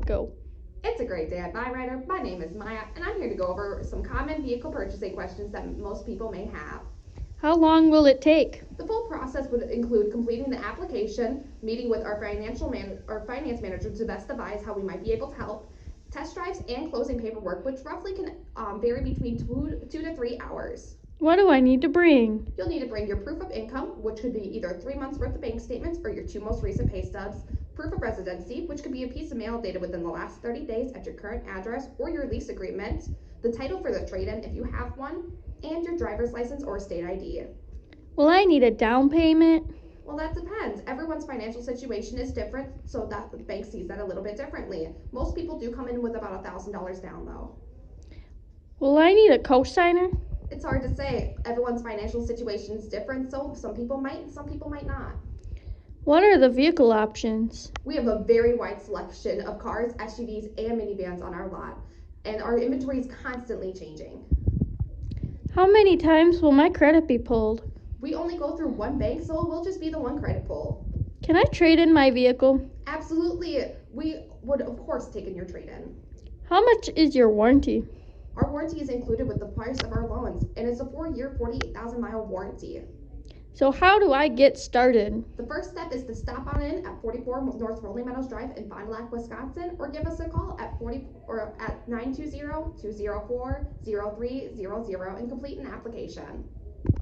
go? It's a great day at Byrider. My name is Maya, and I'm here to go over some common vehicle purchasing questions that most people may have. How long will it take? The full process would include completing the application, meeting with our finance manager to best advise how we might be able to help, test drives, and closing paperwork, which roughly can vary between 2 to 3 hours. What do I need to bring? You'll need to bring your proof of income, which could be either 3 months worth of bank statements or your 2 most recent pay stubs, proof of residency, which could be a piece of mail dated within the last 30 days at your current address or your lease agreement, the title for the trade-in if you have one, and your driver's license or state ID. Will I need a down payment? Well, that depends. Everyone's financial situation is different, so that the bank sees that a little bit differently. Most people do come in with about $1,000 down, though. Will I need a cosigner? It's hard to say. Everyone's financial situation is different, so some people might, some people might not. What are the vehicle options? We have a very wide selection of cars, SUVs, and minivans on our lot, and our inventory is constantly changing. How many times will my credit be pulled? We only go through one bank, so it will just be the one credit pull. Can I trade in my vehicle? Absolutely. We would, of course, take in your trade-in. How much is your warranty? Our warranty is included with the price of our loans, and it's a 4-year, 48,000-mile warranty. So how do I get started? The first step is to stop on in at 44 North Rolling Meadows Drive in Fond du Lac, Wisconsin, or give us a call at 920-204-0300 and complete an application.